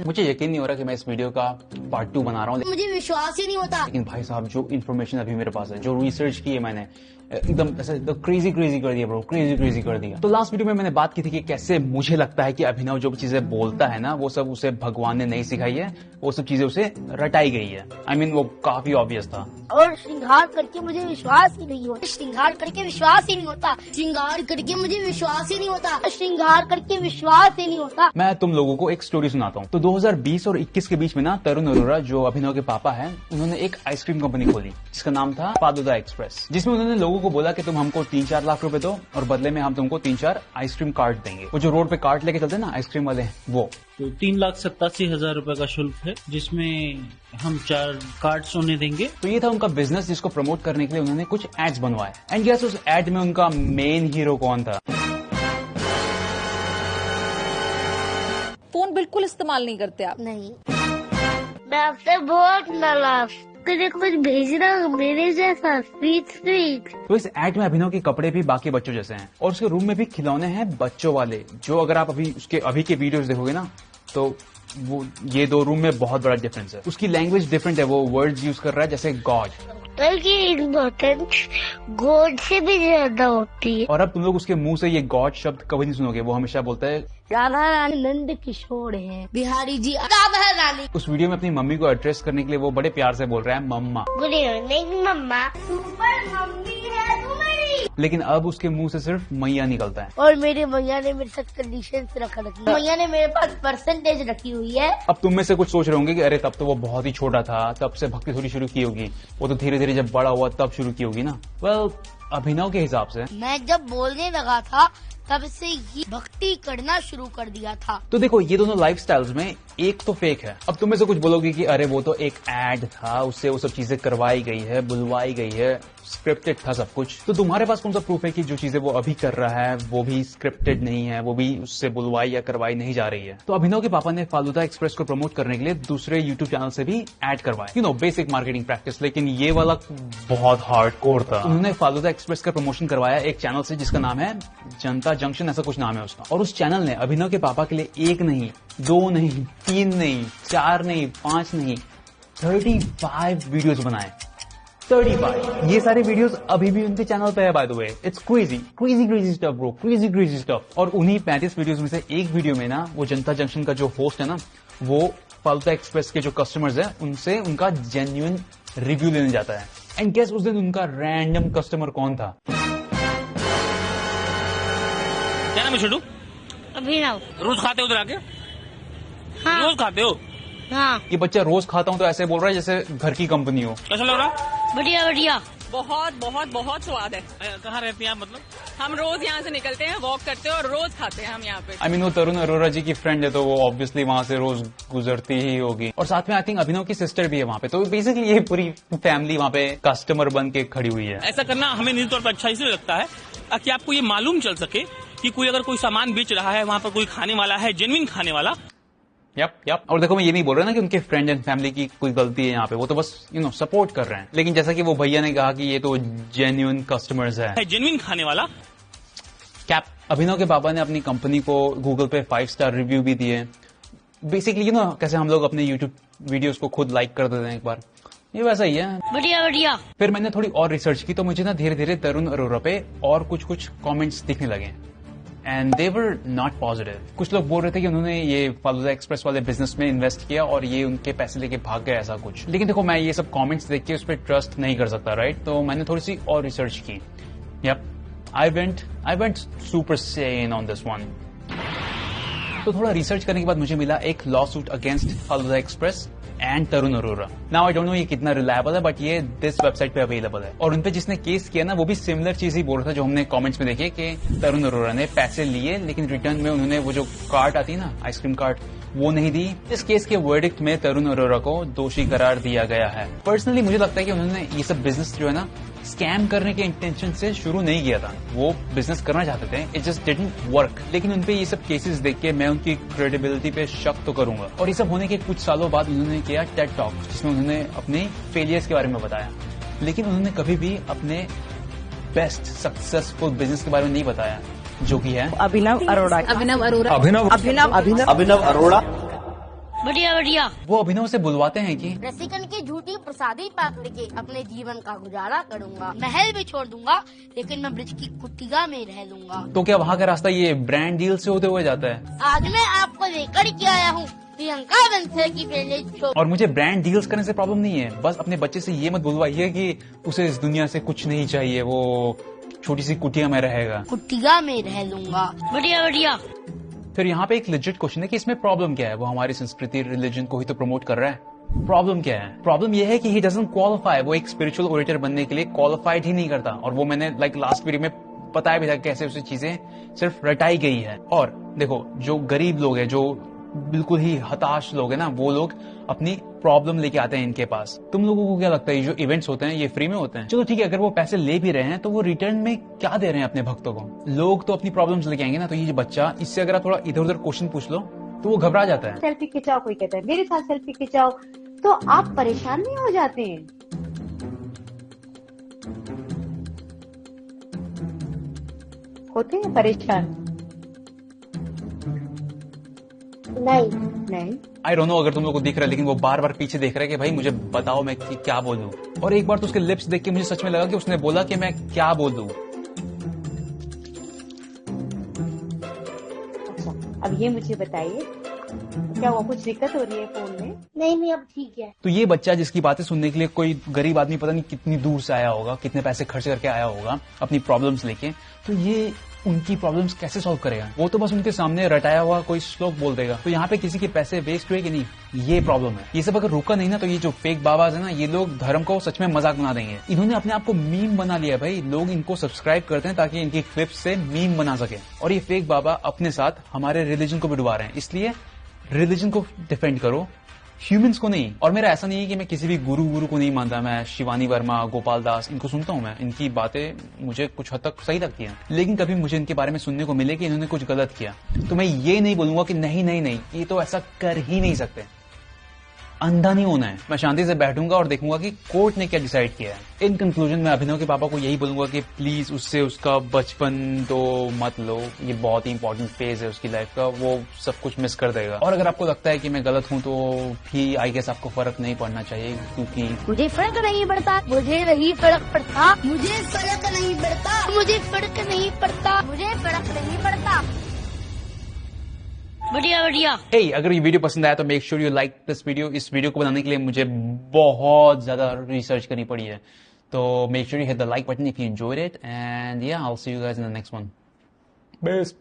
मुझे यकीन नहीं हो रहा कि मैं इस वीडियो का पार्ट 2 बना रहा हूँ। मुझे विश्वास ही नहीं होता। लेकिन भाई साहब, जो इन्फॉर्मेशन अभी मेरे पास है, जो रिसर्च की है मैंने, एकदम ऐसे क्रेजी कर दिया ब्रो, क्रेजी कर दिया। तो लास्ट वीडियो में मैंने बात की थी कि कैसे मुझे लगता है कि अभिनव जो चीजें बोलता है ना, वो सब उसे भगवान ने नहीं सिखाई है, वो सब चीजें उसे रटाई गई है। I mean, वो काफी ऑब्वियस था। और श्रृंगार करके मुझे विश्वास ही नहीं होता। श्रृंगार करके विश्वास ही नहीं होता। श्रृंगार करके मुझे विश्वास ही नहीं होता। श्रृंगार करके विश्वास ही नहीं होता। मैं तुम लोगों को एक स्टोरी सुनाता हूँ। तो 2020 और 21 के बीच में ना, तरुण अरोरा जो अभिनव के पापा हैं, उन्होंने एक आइसक्रीम कंपनी खोली जिसका नाम था फालूदा एक्सप्रेस, जिसमें उन्होंने लोगों को बोला कि तुम हमको 3-4 लाख रुपए दो और बदले में हम तुमको 3-4 आइसक्रीम कार्ट देंगे। वो जो रोड पे कार्ट लेके चलते हैं ना आइसक्रीम वाले, वो। तो 3,87,000 रुपए का शुल्क है, जिसमें हम 4 कार्ड्स उन्हें देंगे। तो ये था उनका बिजनेस, जिसको प्रमोट करने के लिए उन्होंने कुछ एड्स बनवाए। एंड यस, उस एड में उनका मेन हीरो कौन था? फोन बिल्कुल इस्तेमाल नहीं करते आप? नहीं। मैं आपसे बहुत नाराज। मुझे कुछ भेजना मेरे जैसा स्वीट। तो इस एड में अभिनव के कपड़े भी बाकी बच्चों जैसे हैं और उसके रूम में भी खिलौने हैं बच्चों वाले, जो अगर आप अभी के वीडियोस देखोगे ना, तो वो ये दो रूम में बहुत बड़ा डिफरेंस है। उसकी लैंग्वेज डिफरेंट है, वो वर्ड्स यूज कर रहा है जैसे गॉड, की इम्पोर्टेंस गॉड से भी ज्यादा होती है। और अब तुम लोग उसके मुंह से ये गॉड शब्द कभी नहीं सुनोगे। वो हमेशा बोलता है राधा रानी नंद किशोर है, बिहारी जी राधा रानी। उस वीडियो में अपनी मम्मी को एड्रेस करने के लिए वो बड़े प्यार से बोल रहा है मम्मा। गुड इवनिंग मम्मा। सुपर मम्मी है तू मेरी। लेकिन अब उसके मुंह से सिर्फ मैया निकलता है। और मेरे मैया ने मेरे साथ कंडीशन रखा रखी है। मैया ने मेरे पास परसेंटेज रखी हुई है। अब तुम में से कुछ सोच रहे होंगे कि अरे तब तो वो बहुत ही छोटा था, तब से भक्ति थोड़ी शुरू की होगी, वो तो धीरे धीरे जब बड़ा हुआ तब शुरू की होगी ना। वेल, अभिनव के हिसाब से मैं जब बोलने लगा था तब से ही भक्ति करना शुरू कर दिया था। तो देखो, ये दोनों लाइफस्टाइल्स में एक तो फेक है। अब तुम में से कुछ बोलोगे कि अरे वो तो एक एड था, उससे वो सब चीजें करवाई गई है, बुलवाई गई है, स्क्रिप्टेड था सब कुछ। तो तुम्हारे पास कौन सा प्रूफ है कि जो चीजें वो अभी कर रहा है वो भी स्क्रिप्टेड नहीं है, वो भी उससे बुलवाई या करवाई नहीं जा रही है? तो अभिनव के पापा ने फालूदा एक्सप्रेस को प्रमोट करने के लिए दूसरे यूट्यूब चैनल से भी ऐड करवाए, बेसिक मार्केटिंग प्रैक्टिस। लेकिन ये वाला बहुत हार्डकोर था। उन्होंने फालूदा एक्सप्रेस का प्रमोशन करवाया एक चैनल से जिसका नाम है जनता जंक्शन, ऐसा कुछ नाम है उसका। और उस चैनल ने अभिनव के पापा के लिए 1 नहीं, 2 नहीं, 3 नहीं, 4 नहीं, 5 नहीं, 35 वीडियोस बनाए। 35। ये सारे वीडियोस अभी भी उनके चैनल पे है, by the way. It's crazy stuff bro, crazy stuff. और उन्हीं 35 वीडियोस में से एक वीडियो में ना, वो जनता जंक्शन का जो होस्ट है ना, वो फालूदा एक्सप्रेस के जो कस्टमर्स हैं उनसे उनका जेन्युइन रिव्यू लेने जाता है। एंड गेस उस दिन उनका रैंडम कस्टमर कौन था? क्या नाम है छोटू? अभिनव। रोज खाते हो उधर आके? हाँ। रोज खाते हो? हाँ। ये बच्चा रोज खाता हूं तो ऐसे बोल रहा है जैसे घर की कंपनी हो। कैसा लग रहा? बढ़िया बढ़िया। बहुत स्वाद है। कहाँ रहती हैं आप? मतलब हम रोज यहाँ से निकलते हैं, वॉक करते हैं और रोज खाते हैं हम यहाँ पे। I mean, वो तरुण अरोरा जी की फ्रेंड है तो वो ऑब्वियसली वहाँ से रोज गुजरती ही होगी। और साथ में आई थिंक अभिनव की सिस्टर भी है वहाँ पे। तो बेसिकली ये पूरी फैमिली वहाँ पे कस्टमर बन के खड़ी हुई है। ऐसा करना हमें निजी तौर पर अच्छा इसलिए लगता है ताकि आपको ये मालूम चल सके कि कोई अगर कोई सामान बेच रहा है, वहाँ पर कोई खाने वाला है, जेन्युइन खाने वाला। यप। और देखो, मैं ये नहीं बोल रहा ना कि उनके फ्रेंड एंड फैमिली की कोई गलती है यहाँ पे, वो तो बस सपोर्ट कर रहे हैं। लेकिन जैसा कि वो भैया ने कहा कि ये तो जेन्युइन कस्टमर्स है, जेन्युइन खाने वाला। कैप। अभिनव के पापा ने अपनी कंपनी को गूगल पे 5 स्टार रिव्यू भी दिए। बेसिकली कैसे हम लोग अपने यूट्यूब वीडियोस को खुद लाइक कर देते हैं एक बार, ये वैसा ही है। बढ़िया। फिर मैंने थोड़ी और रिसर्च की तो मुझे ना धीरे धीरे तरुण अरोरा पे और कुछ कमेंट्स दिखने लगे and they were not positive. कुछ लोग बोल रहे थे कि उन्होंने ये फालूदा एक्सप्रेस वाले बिजनेस में इन्वेस्ट किया और ये उनके पैसे लेके भाग गए, ऐसा कुछ। लेकिन देखो, मैं ये सब कमेंट्स देख के उस पर ट्रस्ट नहीं कर सकता, राइट? तो मैंने थोड़ी सी और रिसर्च की। Yep, I went super saiyan on this one. तो थोड़ा रिसर्च करने के बाद मुझे मिला एक lawsuit against Falooda express and Tarun Arora. Now I don't know ये कितना रिलायबल है, बट ये दिस वेबसाइट पे अवेलेबल है। और उनपे जिसने केस किया ना, वो भी सिमिलर चीज ही बोल रहा था जो हमने कमेंट्स में देखे कि तरुण अरोरा ने पैसे लिए लेकिन रिटर्न में उन्होंने वो जो कार्ट आती है ना, आइसक्रीम कार्ट, वो नहीं दी। इस केस के वर्डिक्ट में तरुण अरोरा को दोषी करार दिया गया है। पर्सनली मुझे लगता है कि उन्होंने ये सब बिजनेस जो है ना, स्कैम करने के इंटेंशन से शुरू नहीं किया था। वो बिजनेस करना चाहते थे, इट जस्ट डिडंट वर्क। लेकिन उनपे ये सब केसेस देख के मैं उनकी क्रेडिबिलिटी पे शक तो करूंगा। और ये सब होने के कुछ सालों बाद उन्होंने किया टेड टॉक, जिसमें उन्होंने अपने फेलियर्स के बारे में बताया। लेकिन उन्होंने कभी भी अपने बेस्ट सक्सेसफुल बिजनेस के बारे में नहीं बताया। जो कि है अभिनव अरोड़ा। अभिनव अरोड़ा। अभिनव अरोड़ा। बढ़िया बढ़िया। वो अभिनव से बुलवाते हैं कि रसिकन की झूठी प्रसादी पाक लेके अपने जीवन का गुजारा करूंगा। महल भी छोड़ दूंगा लेकिन मैं ब्रिज की कुटिया में रह लूंगा। तो क्या वहाँ का रास्ता ये ब्रांड डील से होते हुए जाता है? आज मैं आपको लेकर के आया हूँ प्रियंका बंसल की फेवरेट शो। और मुझे ब्रांड डील्स करने से प्रॉब्लम नहीं है, बस अपने बच्चे से ये मत बुलवाइए कि उसे इस दुनिया से कुछ नहीं चाहिए, वो छोटी सी कुटिया में रहेगा। कुटिया में रह लूंगा। बढ़िया बढ़िया। फिर यहाँ पे एक लेजिट क्वेश्चन है कि इसमें प्रॉब्लम क्या है? वो हमारी संस्कृति रिलीजन को ही तो प्रमोट कर रहा है। प्रॉब्लम क्या है? प्रॉब्लम ये है कि ही डजंट क्वालिफाई। वो एक स्पिरिचुअल ओरेटर बनने के लिए क्वालिफाइड ही नहीं करता। और वो मैंने लास्ट वीडियो में बताया भी था कैसे उसे चीजें सिर्फ रटाई गई है। और देखो, जो गरीब लोग हैं, जो बिल्कुल ही हताश लोग हैं ना, वो लोग अपनी प्रॉब्लम लेके आते हैं इनके पास। तुम लोगों को क्या लगता है ये जो इवेंट्स होते हैं ये फ्री में होते हैं? चलो ठीक है, अगर वो पैसे ले भी रहे हैं तो वो रिटर्न में क्या दे रहे हैं अपने भक्तों को? लोग तो अपनी प्रॉब्लम्स लेके आएंगे ना। तो ये जो बच्चा, इससे अगर आप थोड़ा इधर उधर क्वेश्चन पूछ लो तो वो घबरा जाता है। सेल्फी खिंचाओ, कोई कहता है मेरे साथ सेल्फी खिंचाओ, तो आप परेशान नहीं हो जाते हैं? होते हैं परेशान? नहीं। आई डोंट नो अगर तुम लोग को दिख रहा है, लेकिन वो बार बार पीछे देख रहा है कि भाई मुझे बताओ मैं क्या बोलूं। और एक बार तो उसके लिप्स देख के मुझे सच में लगा कि उसने बोला कि मैं क्या बोलूं। अच्छा, अब ये मुझे बताइए, क्या वो कुछ दिक्कत हो रही है फोन में? नहीं अब ठीक है। तो ये बच्चा जिसकी बातें सुनने के लिए कोई गरीब आदमी पता नहीं कितनी दूर से आया होगा, कितने पैसे खर्च करके आया होगा अपनी प्रॉब्लम्स लेके, तो ये उनकी प्रॉब्लम्स कैसे सॉल्व करेगा? वो तो बस उनके सामने रटाया हुआ कोई श्लोक बोल देगा। तो यहाँ पे किसी के पैसे वेस्ट हुए कि नहीं, ये प्रॉब्लम है। ये सब अगर रुका नहीं ना, तो ये जो फेक बाबाज है ना, ये लोग धर्म को सच में मजाक बना देंगे। इन्होंने अपने आप को मीम बना लिया भाई। लोग इनको सब्सक्राइब करते हैं ताकि इनकी क्लिप्स से मीम बना सके। और ये फेक बाबा अपने साथ हमारे रिलीजन को भी डुबा रहे हैं। इसलिए रिलीजन को डिफेंड करो, ह्यूमंस को नहीं। और मेरा ऐसा नहीं है कि मैं किसी भी गुरु को नहीं मानता। मैं शिवानी वर्मा, गोपाल दास, इनको सुनता हूँ मैं। इनकी बातें मुझे कुछ हद तक सही लगती हैं, लेकिन कभी मुझे इनके बारे में सुनने को मिले कि इन्होंने कुछ गलत किया, तो मैं ये नहीं बोलूंगा कि नहीं ये तो ऐसा कर ही नहीं सकते। अंधा नहीं होना है। मैं शांति से बैठूंगा और देखूंगा कि कोर्ट ने क्या डिसाइड किया है। इन कंक्लूजन में अभिनव के पापा को यही बोलूंगा कि प्लीज उससे उसका बचपन तो मत लो। ये बहुत ही इंपॉर्टेंट फेज है उसकी लाइफ का, वो सब कुछ मिस कर देगा। और अगर आपको लगता है कि मैं गलत हूं तो भी आई गेस आपको फर्क नहीं पड़ना चाहिए, क्योंकि मुझे फर्क नहीं पड़ता। मुझे नहीं फर्क पड़ता। मुझे फर्क नहीं पड़ता। मुझे फर्क नहीं पड़ता। मुझे फर्क नहीं पड़ता। बढ़िया बढ़िया। हे, अगर ये वीडियो पसंद आया तो make sure you like this video. इस वीडियो को बनाने के लिए मुझे बहुत ज्यादा रिसर्च करनी पड़ी है, तो make sure you hit the like button if you enjoyed it, and yeah I will see you guys in the next one. Best.